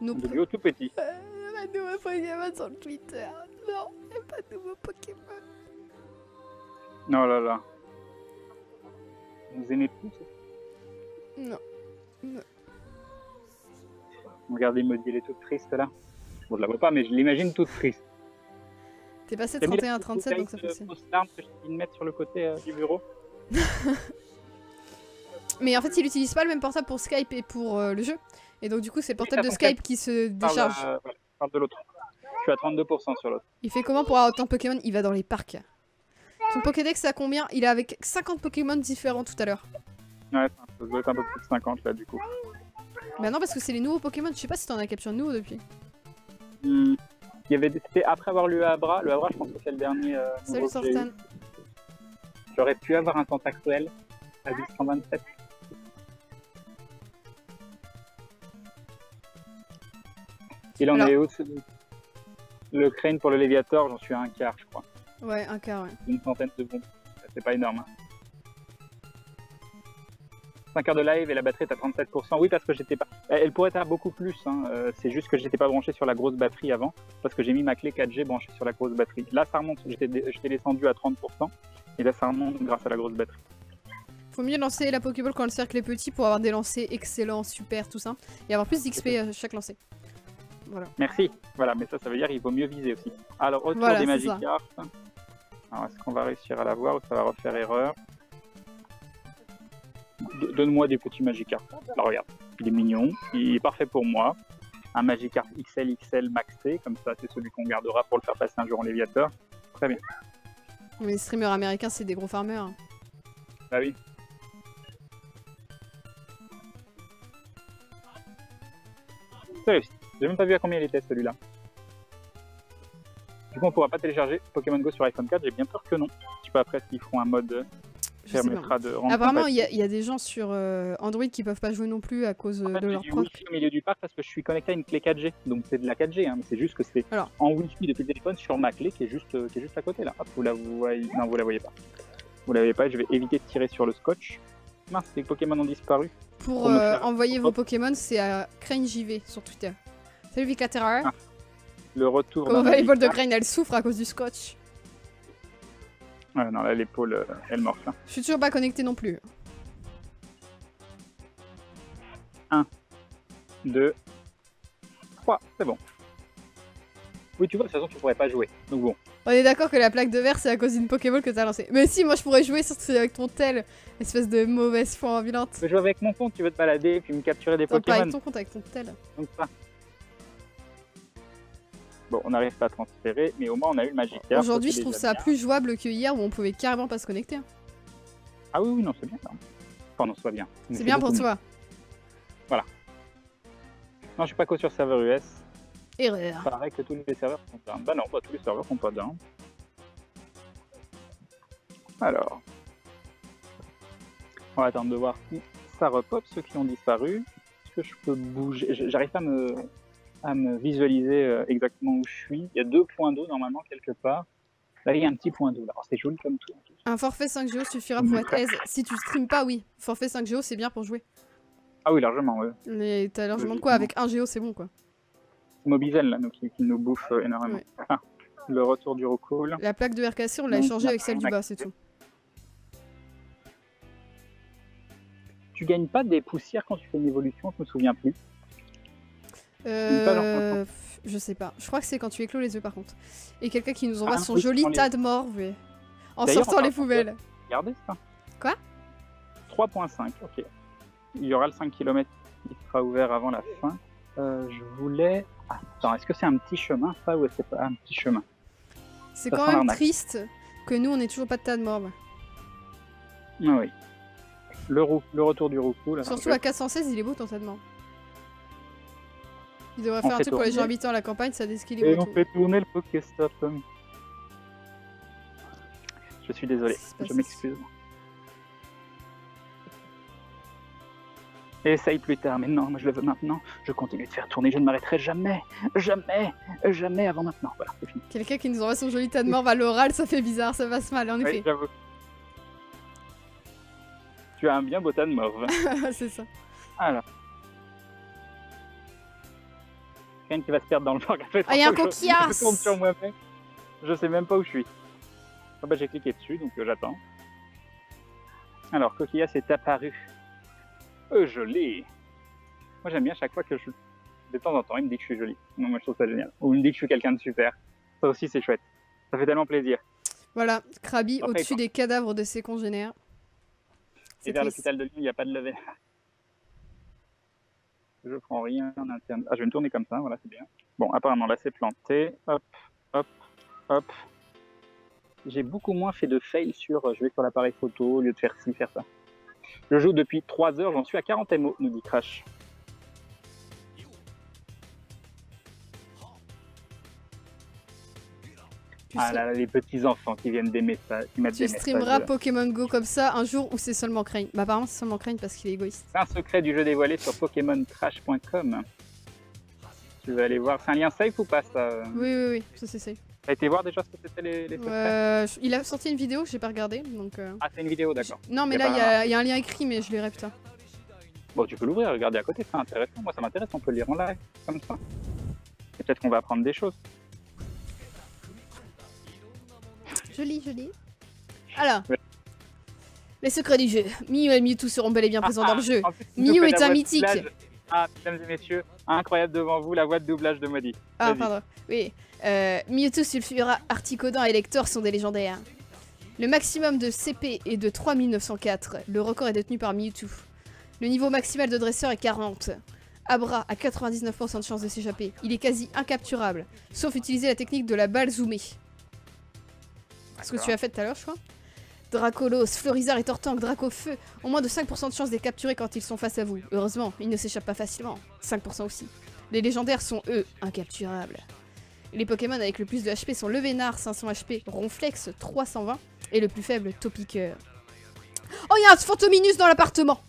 Un audio tout petit. Un nouveau Pokémon sur le Twitter. Non, il n'y a pas de nouveau Pokémon. Non, là. Vous aimez plus ça? Non. Regardez Maudit, elle est toute triste là. Bon, je la vois pas, mais je l'imagine toute triste. T'es passé de 31 à 37, donc ça fait signe. L'arme que je viens de mettre sur le côté du bureau. Mais en fait, il utilise pas le même portable pour Skype et pour le jeu. Et donc, du coup, c'est le portable de Skype qui se décharge. Parle de l'autre. Je suis à 32% sur l'autre. Il fait comment pour avoir autant de Pokémon? Il va dans les parcs. Son Pokédex, ça combien? Il est avec 50 Pokémon différents tout à l'heure. Ouais, ça doit être un peu plus de 50 là, du coup. Bah non, parce que c'est les nouveaux Pokémon. Je sais pas si t'en as capturé de nouveaux depuis. C'était après avoir le Abra. Le Abra, je pense que c'est le dernier. Salut Sortan. J'aurais pu avoir un Tentacruel à 127. Et là, on est haut. Le Crane pour le Léviator, j'en suis à un quart, je crois. Ouais, un quart, ouais. Une centaine de bombes. C'est pas énorme. Hein. 5 heures de live et la batterie est à 37%. Oui, parce que j'étais pas. Elle pourrait être à beaucoup plus. Hein. C'est juste que j'étais pas branché sur la grosse batterie avant. Parce que j'ai mis ma clé 4G branchée sur la grosse batterie. Là, ça remonte. J'étais descendu à 30%. Et là, ça remonte grâce à la grosse batterie. Faut mieux lancer la Pokéball quand le cercle est petit pour avoir des lancers excellents, super, tout ça. Et avoir plus d'XP à chaque lancer. Voilà. Merci. Voilà, mais ça veut dire qu'il vaut mieux viser aussi. Alors, autour des Magikarp. Alors, est-ce qu'on va réussir à l'avoir ou ça va refaire erreur? Donne-moi des petits Magikarp. Alors, regarde. Il est mignon, il est parfait pour moi. Un Magikarp XL maxé, comme ça c'est celui qu'on gardera pour le faire passer un jour en Léviateur. Très bien. Les streamers américains, c'est des gros farmers. Bah oui. C'est réussi. J'ai même pas vu à combien il était celui-là. Du coup on pourra pas télécharger Pokémon Go sur iPhone 4, j'ai bien peur que non. Je sais pas après s'ils feront un mode qui permettra de rendre apparemment il y a des gens sur Android qui peuvent pas jouer non plus à cause de leur J'ai proc. Wi-Fi au milieu du parc parce que je suis connecté à une clé 4G, donc c'est de la 4G, hein, mais c'est juste que c'est en Wi-Fi depuis le téléphone sur ma clé qui est juste à côté là. Hop, vous la voyez. Non, vous la voyez pas. Vous la voyez pas, je vais éviter de tirer sur le scotch. Mince, les Pokémon ont disparu. Pour envoyer vos Pokémon, c'est à Crane JV sur Twitter. Salut Viclatera. Ah, le retour. Comment va l'épaule de Crane? Elle souffre à cause du scotch. Ouais, non, là l'épaule, elle morfle. Hein. Je suis toujours pas connecté non plus. 1, 2, 3, c'est bon. Oui, tu vois, de toute façon, tu pourrais pas jouer. Donc bon. On est d'accord que la plaque de verre, c'est à cause d'une Pokéball que t'as lancée. Mais si, moi je pourrais jouer surtout avec ton tel, espèce de mauvaise foi ambulante. Je veux jouer avec mon compte, tu veux te balader et puis me capturer des Pokémon. Pas avec ton compte, avec ton tel. Donc ça. Bon, on n'arrive pas à transférer, mais au moins on a eu le Magikarp. Aujourd'hui, je trouve ça plus jouable que hier où on pouvait carrément pas se connecter. Ah oui, non, c'est bien. Enfin, non, c'est pas bien. C'est bien pour toi. Voilà. Non, je suis pas qu'au sur serveur US. Erreur. Pareil que tous les serveurs sont down. Bah non, bah, tous les serveurs sont pas down. Alors. On va attendre de voir si ça repop, ceux qui ont disparu. Est-ce que je peux bouger? J'arrive pas à me visualiser exactement où je suis. Il y a 2 points d'eau normalement quelque part. Là, il y a un petit point d'eau. Oh, c'est joli comme tout. Un forfait 5Go suffira pour être aise. Si tu streames pas, oui. Forfait 5Go, c'est bien pour jouer. Ah oui, largement, oui. Mais t'as largement de quoi? Avec 1 Go, c'est bon, quoi. Mobizen, là, qui nous bouffe énormément. Ouais. Ah, le retour du Rocool. La plaque de RKC, on l'a échangée avec celle du bas, c'est tout. Tu gagnes pas des poussières quand tu fais une évolution, je me souviens plus. Je sais pas. Je crois que c'est quand tu éclos les œufs par contre. Et quelqu'un qui nous envoie son joli tas de morve en sortant les poubelles. Regardez ça. Quoi? 3.5, ok. Il y aura le 5 km qui sera ouvert avant la fin. Je voulais... Attends, est-ce que c'est un petit chemin ça ou c'est pas un petit chemin? C'est quand même triste que nous on ait toujours pas de tas de morve. Ah oui. Le retour du Roucou. Surtout à 416, il est beau ton tas de morve. Il devrait faire un truc pour les gens habitants à la campagne, ça déséquilibre. Et on fait tourner le Pokéstop. Je suis désolé, je m'excuse. Essaye plus tard, mais non, moi je le veux maintenant. Je continue de faire tourner, je ne m'arrêterai jamais, jamais avant maintenant. Voilà, c'est fini. Quelqu'un qui nous envoie son joli tas de morve à l'oral, ça fait bizarre, ça passe mal, en effet. Oui, j'avoue. Tu as un bien beau tas de morve. C'est ça. Alors. Quelqu'un qui va se perdre dans le parc. Ah, il y a un coquillard. Je tourne sur moi-même. Je sais même pas où je suis. Ah bah j'ai cliqué dessus, donc j'attends. Alors, coquillard est apparu. Joli. Moi j'aime bien chaque fois que de temps en temps, il me dit que je suis jolie. Non, moi je trouve ça génial. Ou il me dit que je suis quelqu'un de super. Ça aussi c'est chouette. Ça fait tellement plaisir. Voilà, Krabi au-dessus des cadavres de ses congénères. Et vers l'hôpital de Lyon, il n'y a pas de levée. Je prends rien en interne. Ah, je vais me tourner comme ça, voilà, c'est bien. Bon, apparemment là c'est planté. Hop, hop, hop. J'ai beaucoup moins fait de fail sur je vais sur l'appareil photo au lieu de faire ci, faire ça. Je joue depuis 3 heures, j'en suis à 40 MO, nous dit Crash. Ah là là, les petits enfants qui viennent des messages, qui mettent des messages. Tu streameras Pokémon Go comme ça un jour où c'est seulement Crane. Bah apparemment c'est seulement Crane parce qu'il est égoïste. C'est un secret du jeu dévoilé sur pokémontrash.com. Tu vas aller voir, c'est un lien safe ou pas ça? Oui, ça c'est safe. T'as été voir déjà ce que c'était les secrets? Il a sorti une vidéo, j'ai pas regardé donc... Ah c'est une vidéo, d'accord. Non mais là il y a un lien écrit mais je lirai plus tard. Bon tu peux l'ouvrir, regarder à côté, c'est intéressant. Moi ça m'intéresse, on peut le lire en live, comme ça. Et peut-être qu'on va apprendre des choses. Joli. Alors, les secrets du jeu. Mew et Mewtwo seront bel et bien présents dans le jeu. Mew est un mythique. Ah, mesdames et messieurs, incroyable devant vous, la voix de doublage de Maudit. Ah, pardon. Oui. Mewtwo, Sulfura, Articodin et Lector sont des légendaires. Le maximum de CP est de 3904. Le record est détenu par Mewtwo. Le niveau maximal de dresseur est 40. Abra a 99% de chance de s'échapper. Il est quasi incapturable, sauf utiliser la technique de la balle zoomée. Ce que tu as fait tout à l'heure, je crois. Dracolos, Florizard et Tortank, Dracofeu ont moins de 5% de chance de les capturer quand ils sont face à vous. Heureusement, ils ne s'échappent pas facilement. 5% aussi. Les légendaires sont, eux, incapturables. Les Pokémon avec le plus de HP sont le Vénard, 500 HP, Ronflex, 320, et le plus faible, Topiqueur. Oh, il y a un Fantominus dans l'appartement!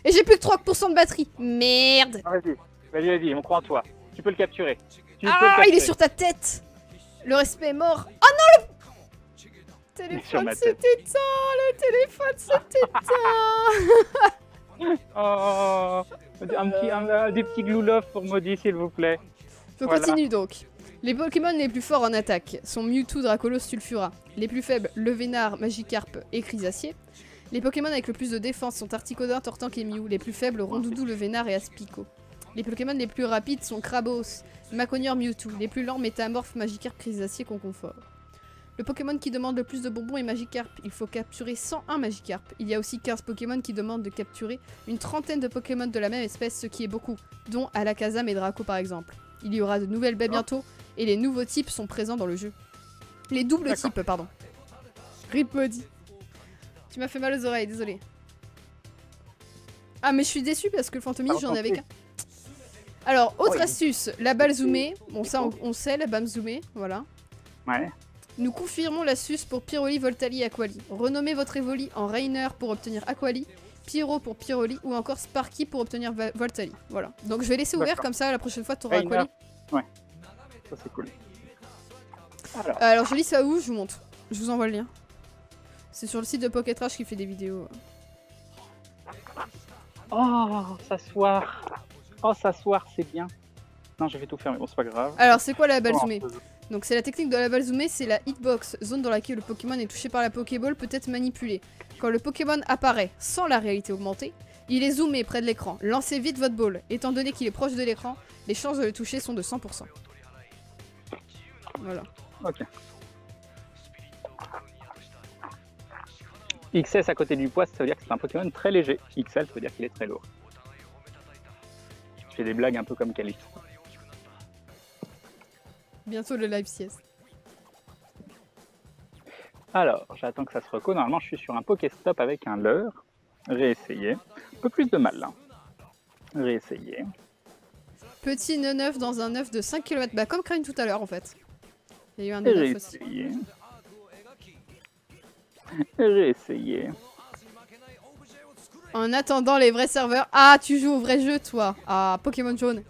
Et j'ai plus que 3% de batterie. Merde! Vas-y, on croit en toi. Tu peux le capturer. Ah, il est sur ta tête! Le respect est mort. Oh non, le téléphone s'est éteint! Le téléphone s'est éteint! Oh, des petits gloulof pour Maudit, s'il vous plaît. Je continue donc. Les Pokémon les plus forts en attaque sont Mewtwo, Dracolos, Sulfura. Les plus faibles, le Vénard, Magikarp et Chrysacier. Les Pokémon avec le plus de défense sont Articodin, Tortank et Mew. Les plus faibles, Rondoudou, le Vénard et Aspico. Les Pokémon les plus rapides sont Krabos, Maconior, Mewtwo. Les plus lents, Métamorphe, Magikarp, Chrysacier, Conconfort. Le Pokémon qui demande le plus de bonbons est Magikarp. Il faut capturer 101 Magikarp. Il y a aussi 15 Pokémon qui demandent de capturer une trentaine de Pokémon de la même espèce, ce qui est beaucoup, dont Alakazam et Draco par exemple. Il y aura de nouvelles baies bientôt, et les nouveaux types sont présents dans le jeu. Les doubles types, pardon. Rip Maudit. Tu m'as fait mal aux oreilles, désolé. Ah mais je suis déçue parce que le Fantomis, j'en avais qu'un. Alors, autre astuce, la balle zoomée. Bon ça on sait, la balle zoomée, voilà. Ouais. Nous confirmons l'astuce pour Pyroli, Voltali et Aquali. Renommez votre Evoli en Rainer pour obtenir Aquali, Pyro pour Pyroli ou encore Sparky pour obtenir Voltali. Voilà. Donc je vais laisser ouvert comme ça la prochaine fois tu auras Aquali. Ouais. Ça c'est cool. Alors je lis ça où? Je vous montre. Je vous envoie le lien. C'est sur le site de Pocket Trash qui fait des vidéos. Oh, s'asseoir. Oh, s'asseoir, c'est bien. Non, je vais tout fermer. Bon, c'est pas grave. Alors, c'est quoi la balle zoomée? Donc, c'est la technique de la balle zoomée, c'est la hitbox, zone dans laquelle le Pokémon est touché par la Pokéball peut être manipulé. Quand le Pokémon apparaît sans la réalité augmentée, il est zoomé près de l'écran. Lancez vite votre ball. Étant donné qu'il est proche de l'écran, les chances de le toucher sont de 100%. Voilà. Ok. XS à côté du poids, ça veut dire que c'est un Pokémon très léger. XL, ça veut dire qu'il est très lourd. Je fais des blagues un peu comme Calix. Bientôt le live sieste. Alors, j'attends que ça se reco. Normalement, je suis sur un Pokéstop avec un leurre. Réessayer. Un peu plus de mal là. Réessayer. Petit nœud neuf dans un œuf de 5 km. Bah, comme Crane tout à l'heure en fait. Il y a eu un nœud neuf aussi. Réessayer. En attendant les vrais serveurs. Ah, tu joues au vrai jeu toi. Ah, Pokémon jaune.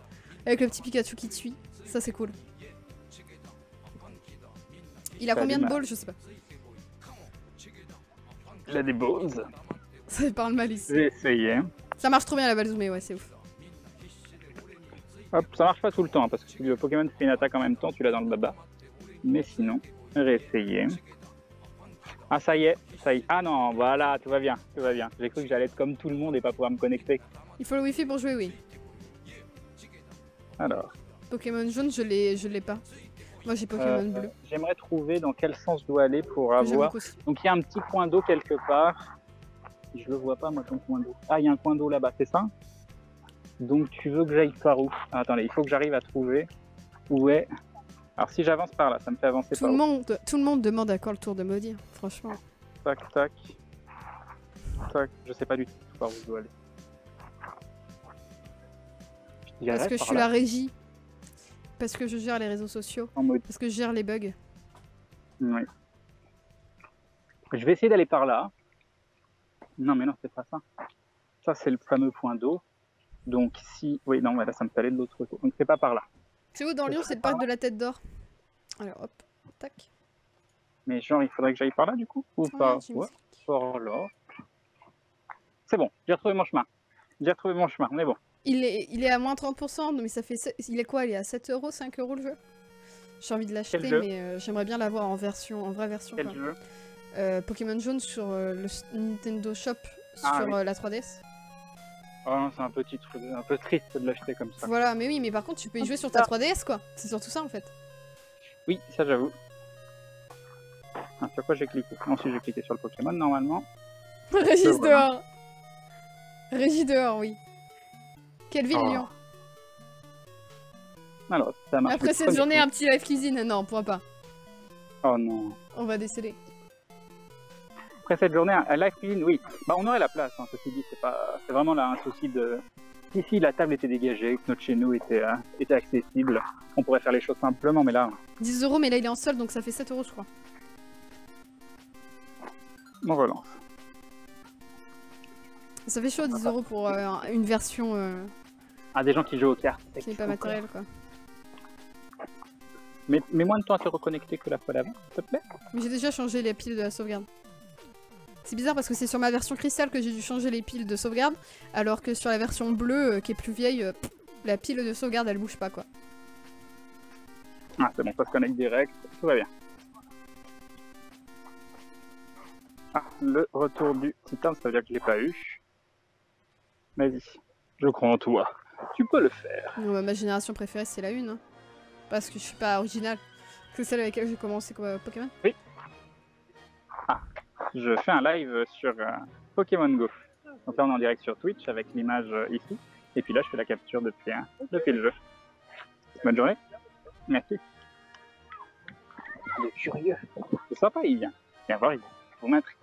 Avec le petit Pikachu qui te suit. Ça c'est cool. Il a combien de balls? Je sais pas. Il a des balls. Ça parle mal ici. J'ai essayé. Ça marche trop bien la balle zoomée, ouais, c'est ouf. Hop, ça marche pas tout le temps, parce que si le Pokémon fait une attaque en même temps, tu l'as dans le baba. Mais sinon, réessayer. Ah, ça y est. Ah non, voilà, tout va bien, tout va bien. J'ai cru que j'allais être comme tout le monde et pas pouvoir me connecter. Il faut le wifi pour jouer, oui. Alors. Pokémon jaune, je l'ai pas. Moi j'ai Pokémon bleu. J'aimerais trouver dans quel sens je dois aller pour avoir... Donc il y a un petit coin d'eau quelque part. Je le vois pas moi ton coin d'eau. Ah, il y a un coin d'eau là-bas, c'est ça? Donc tu veux que j'aille par où? Ah, attendez, il faut que j'arrive à trouver où est... Alors si j'avance par là, ça me fait avancer tout le monde demande à quand le tour de Maudit, franchement. Tac, tac. Tac, je sais pas du tout par où je dois aller. Parce que je suis la régie. Parce que je gère les réseaux sociaux. Parce que je gère les bugs. Oui. Je vais essayer d'aller par là. Non mais non, c'est pas ça. Ça c'est le fameux point d'eau. Donc si... Oui, non, là ça me fait aller de l'autre côté. Donc c'est pas par là. C'est où dans Lyon? C'est le parc de la Tête d'Or. Alors hop, tac. Mais genre il faudrait que j'aille par là du coup? Ou pas? Ouais, par là. C'est bon, j'ai retrouvé mon chemin. J'ai retrouvé mon chemin, on est bon. Il est à moins 30%, mais ça fait... Il est quoi? Il est à 7 €, 5 € le jeu? J'ai envie de l'acheter, mais j'aimerais bien l'avoir en vraie version. Quel jeu? Pokémon jaune sur le Nintendo Shop sur la 3DS. Oh non, c'est un petit truc, un peu triste de l'acheter comme ça. Voilà, mais oui, mais par contre tu peux y jouer sur ta 3DS quoi. C'est surtout ça en fait. Oui, ça j'avoue. Ah, sur quoi j'ai cliqué? Ensuite j'ai cliqué sur le Pokémon normalement. Régis dehors. Régie dehors, oui. Quelle ville, Oh. Lyon? Alors, ça marche. Après le cette premier journée, coup. un petit live cuisine. Non, on pourra pas. Oh non. On va déceler. Après cette journée, un live cuisine, oui. Bah, on aurait la place, hein, ceci dit. C'est vraiment là un souci de... Si la table était dégagée, que notre chez nous était accessible, on pourrait faire les choses simplement, mais là, 10 €, mais là il est en solde donc ça fait 7 € je crois. on relance. Ça fait chaud 10 € pour une version Ah, des gens qui jouent aux cartes. qui n'est pas matérielle quoi. Mais moins de temps à te reconnecter que la fois d'avant, s'il te plaît. Mais j'ai déjà changé les piles de la sauvegarde. C'est bizarre parce que c'est sur ma version cristal que j'ai dû changer les piles de sauvegarde, alors que sur la version bleue qui est plus vieille, la pile de sauvegarde elle bouge pas quoi. Ah, c'est bon, ça se connecte direct, tout va bien. Ah, le retour du titan, ça veut dire que je l'ai pas eu. Vas-y, je crois en toi. Tu peux le faire. Ma génération préférée c'est la 1, hein. Parce que je suis pas originale. C'est celle avec laquelle j'ai commencé quoi, Pokémon. Oui. Ah, je fais un live sur Pokémon Go. Donc là, on est en direct sur Twitch avec l'image ici. Et puis là, je fais la capture depuis le jeu. Bonne journée. Merci. Il est curieux. C'est sympa, il vient. Viens voir, il vient. Vous m'intriguez.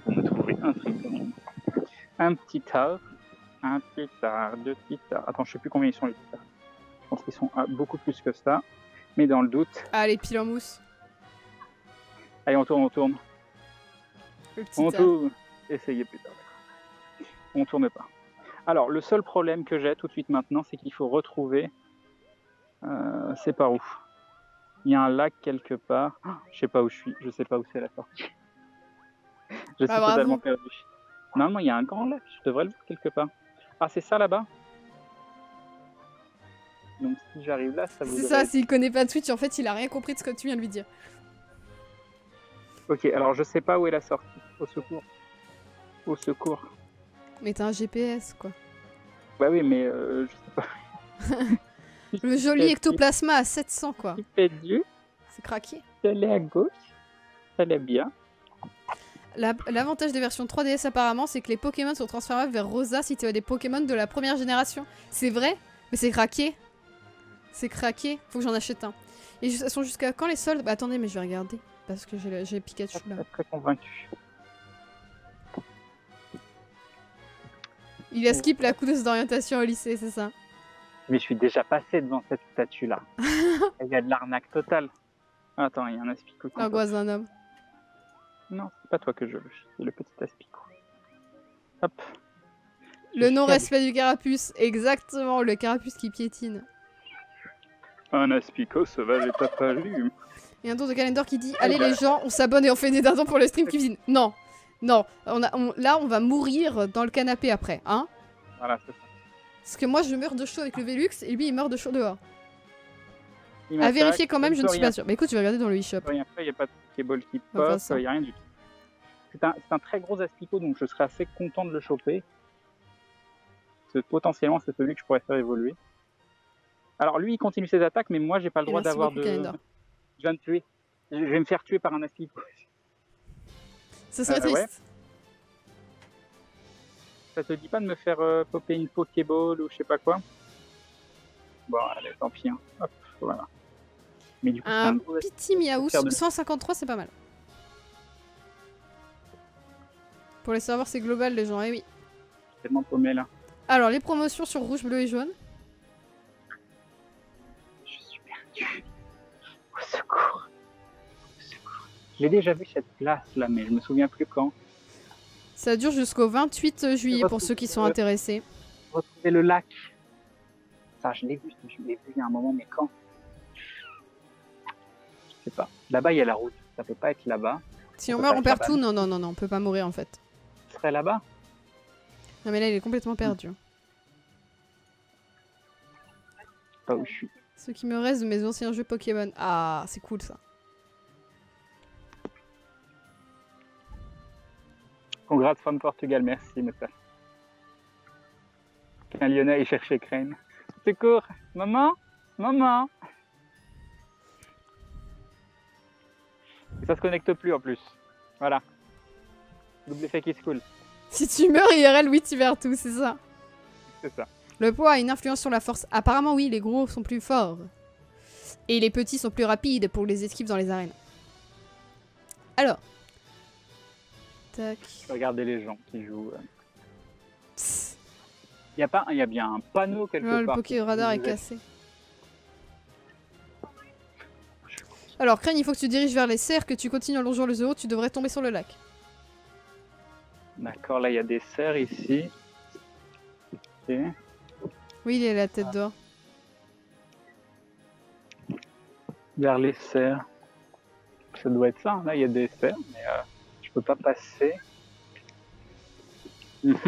On a trouvé un truc. Un petit tard. Un petit tard, deux petits tards. Attends, je sais plus combien ils sont les petits tards. Je pense qu'ils sont à beaucoup plus que ça. Mais dans le doute. Ah les piles en mousse. Allez, on tourne. Le petit On tourne. Essayez plus tard. On tourne pas. Alors, le seul problème que j'ai tout de suite maintenant, c'est qu'il faut retrouver... c'est par où? Il y a un lac quelque part. Oh, je sais pas où je suis. Je sais pas où c'est la sortie. Je suis totalement perdu. Normalement, il y a un grand lac. Je devrais le voir quelque part. Ah, c'est ça là-bas? Donc, si j'arrive là, ça voudrait... C'est ça, s'il connaît pas Twitch, en fait, il a rien compris de ce que tu viens de lui dire. Ok, alors je sais pas où est la sortie. Au secours. Au secours. Mais t'as un GPS, quoi. Bah oui, mais je sais pas. Le joli ectoplasma à 700, quoi. Il fait Dieu. C'est craqué. Elle est à gauche. Elle est bien. L'avantage des versions 3DS apparemment, c'est que les Pokémon sont transférables vers Rosa si tu as des Pokémon de la première génération. C'est vrai, mais c'est craqué. C'est craqué. Faut que j'en achète un. Et elles sont jusqu'à quand les soldes? Bah attendez, mais je vais regarder. Parce que j'ai Pikachu là. Je suis très convaincu. Il a skip la course d'orientation au lycée, c'est ça? Mais je suis déjà passé devant cette statue-là. Il y a de l'arnaque totale. Attends, il y a un Aspicot. L'angoisse d'un homme. Non, c'est pas toi que je veux. C'est le petit Aspicot. Hop. Le non-respect du carapuce. Exactement, le carapuce qui piétine. Un Aspicot sauvage et papalu. Il y a un tour de Calendar qui dit allez les gens, on s'abonne et on fait des dindons pour le stream cuisine. Non, non, là on va mourir dans le canapé après, hein. Voilà, c'est ça. Parce que moi je meurs de chaud avec le Velux et lui il meurt de chaud dehors. À vérifier quand même, je ne suis pas sûre. Mais écoute, je vais regarder dans le eShop. Il n'y a pas de Pokéball qui pop, il n'y a rien du tout. C'est un très gros Aspicot, donc je serais assez content de le choper. Parce que potentiellement c'est celui que je pourrais faire évoluer. Alors lui il continue ses attaques, mais moi j'ai pas le droit d'avoir de... Je viens de tuer. Je vais me faire tuer par un Aspicot. Ce serait triste. Ouais. Ça te dit pas de me faire popper une Pokéball ou je sais pas quoi? Bon, allez, tant pis. Hein. Hop, voilà. Mais du coup, un petit Miaou, 153 c'est pas mal. Pour les serveurs c'est global les gens, eh oui. Tellement paumé là. Alors les promotions sur rouge, bleu et jaune. Je suis perdu. Au secours. Au secours. J'ai déjà vu cette place là, mais je me souviens plus quand. Ça dure jusqu'au 28 juillet pour ceux qui sont intéressés. Retrouver le lac. Ça, je l'ai vu il y a un moment, mais quand? Je sais pas. Là-bas, il y a la route. Ça peut pas être là-bas. Si on meurt, on perd tout. Non, non, non, non, on peut pas mourir en fait. Ce serait là-bas? Non, mais là, il est complètement perdu. Pas où je suis. Ce qui me reste de mes anciens jeux Pokémon. Ah, c'est cool ça. Congrats from Portugal, merci, monsieur. Un Lyonnais est cherché Crane. Secours, maman, maman. Et ça se connecte plus en plus. Voilà. Double effet qui se coule. Si tu meurs IRL, oui, tu perds tout, c'est ça. C'est ça. Le poids a une influence sur la force. Apparemment, oui, les gros sont plus forts. Et les petits sont plus rapides pour les esquives dans les arènes. Alors. Tac. Je vais regarder les gens qui jouent. Psst. Il y a bien un panneau quelque Ouais, le part. Poké Radar est cassé. Alors, Crane, il faut que tu diriges vers les cerfs, que tu continues en longeant le zoo, tu devrais tomber sur le lac. D'accord, là il y a des cerfs ici. Ok. Oui, il est à la tête d'or. Vers les cerfs. Ça doit être ça, hein. Là il y a des cerfs, mais je peux pas passer.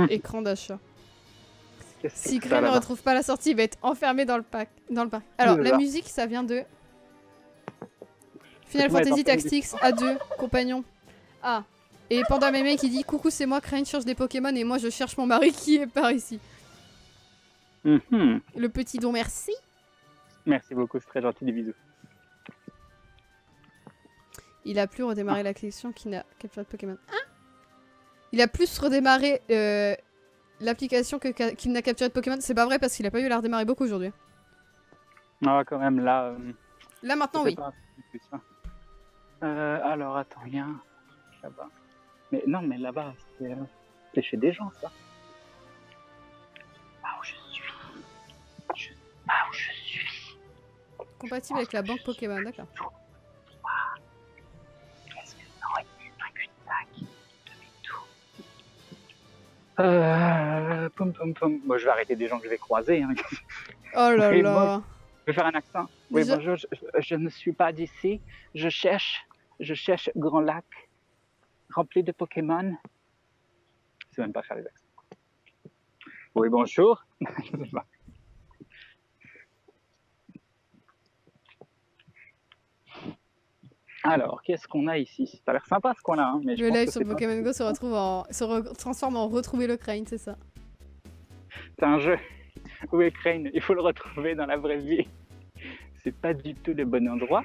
Écran d'achat. Qu'est-ce que Si c'est que ça, Crane ne là-bas? retrouve pas la sortie, il va être enfermé dans le parc. Alors, la Oula. musique, ça vient de Final Faites-moi Fantasy être un peu Tactics A2, compagnon. Ah. Et Panda Mémé qui dit coucou, c'est moi, Crane cherche des Pokémon et moi je cherche mon mari qui est par ici. Mhm. Le petit don, merci. Merci beaucoup, c'est très gentil, des bisous. Il a plus redémarré la collection qui n'a capturé de Pokémon. Hein? Il a plus redémarré l'application qu'il n'a capturé de Pokémon. C'est pas vrai parce qu'il a pas eu à la redémarrer beaucoup aujourd'hui. Ah, quand même, là. Là maintenant, je sais oui. pas, c'est plus ça. Alors, attends, il y a un là-bas. Mais non, mais là-bas, c'est chez des gens, ça. Ah, où je suis. Ah, où je suis. Compatible avec la banque Pokémon, d'accord. Qu'est-ce que ça aurait été un cul-de-sac de tout. Poum, poum, poum. Moi, je vais arrêter des gens que je vais croiser. Hein. Oh là Oui, là. Je vais faire un accent. Oui, Déjà- bonjour, je ne suis pas d'ici. Je cherche Grand Lac, rempli de Pokémon. Je sais même pas faire les accents. Oui, bonjour. Je sais pas. Alors, qu'est-ce qu'on a ici? Ça a l'air sympa ce coin-là, hein, mais je Le pense live que sur c'est pas- Pokémon Go se transforme en retrouver le Crane, c'est ça. c'est un jeu. Où est Crane? Il faut le retrouver dans la vraie vie. C'est pas du tout le bon endroit.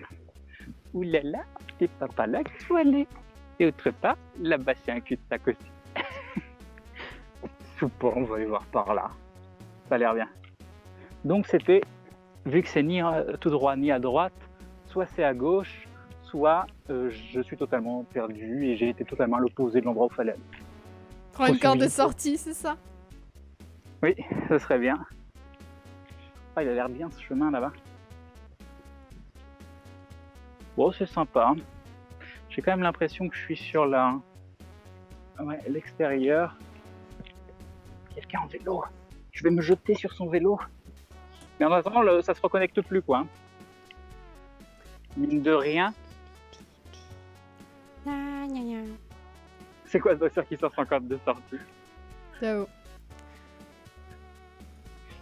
Ouh là là, c'est pas par là qu'il faut aller. Et autre part, là-bas c'est un cul-de-sac aussi. Super, on va aller voir par là. Ça a l'air bien. Donc c'était, vu que c'est ni tout droit ni à droite, soit c'est à gauche, soit je suis totalement perdu et j'ai été totalement à l'opposé de l'endroit où il fallait aller. Prends une corde de Possibilité. sortie, c'est ça. Oui, ce serait bien. Ah, il a l'air bien ce chemin là-bas. Bon, c'est sympa. J'ai quand même l'impression que je suis sur l'extérieur. Quelqu'un en vélo. Je vais me jeter sur son vélo. Mais en attendant, ça se reconnecte plus, quoi. Mine de rien. C'est quoi ce voiture qui sort sans corde de sortie? Ciao.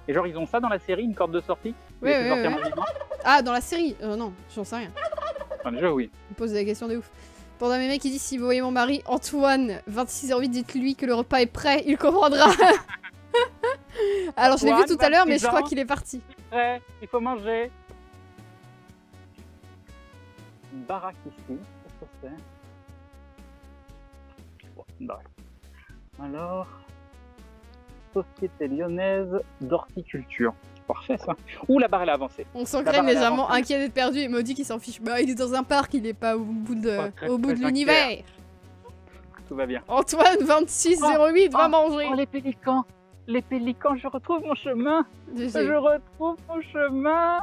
Et genre, ils ont ça dans la série, une corde de sortie? Ouais, Ils laissent ouais, sortir ouais. un vivant. Ah, dans la série non, j'en sais rien. Dans le jeu, oui. On me pose des questions de ouf. Panda Mémé qui dit si vous voyez mon mari Antoine 26h08, dites-lui que le repas est prêt, il comprendra. Alors je l'ai vu Antoine, tout à l'heure, mais je 26 crois ans. qu'il est parti. Prêt, il faut manger. Une baraque ici, qu'est-ce que c'est? Bon, une baraque. Alors, Société lyonnaise d'horticulture. Parfait ça. Ouh, la barre elle a avancé. On sent La Crane barre, elle légèrement avance. inquiet d'être perdu et maudit qu'il s'en fiche. Bah il est dans un parc, il est pas au bout de, Oh, très, au bout très de l'univers. Tout va bien. Antoine 2608 va Oh, manger. Oh, les pélicans. Les pélicans, je retrouve mon chemin. GG. Je retrouve mon chemin.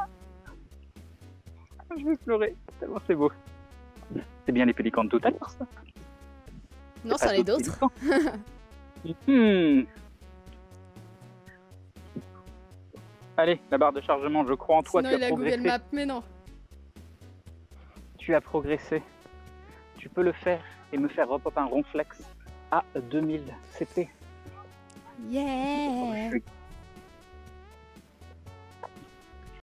Je vais pleurer, tellement c'est beau. C'est bien les pélicans de tout à l'heure, ça. Non, Pas ça en est tous d'autres. pélicans. Allez, la barre de chargement, je crois en toi, Sinon tu il as a Google progressé. Maps, mais non. Tu as progressé. Tu peux le faire et me faire repop un ronflex à 2000 CP. Yeah. Je suis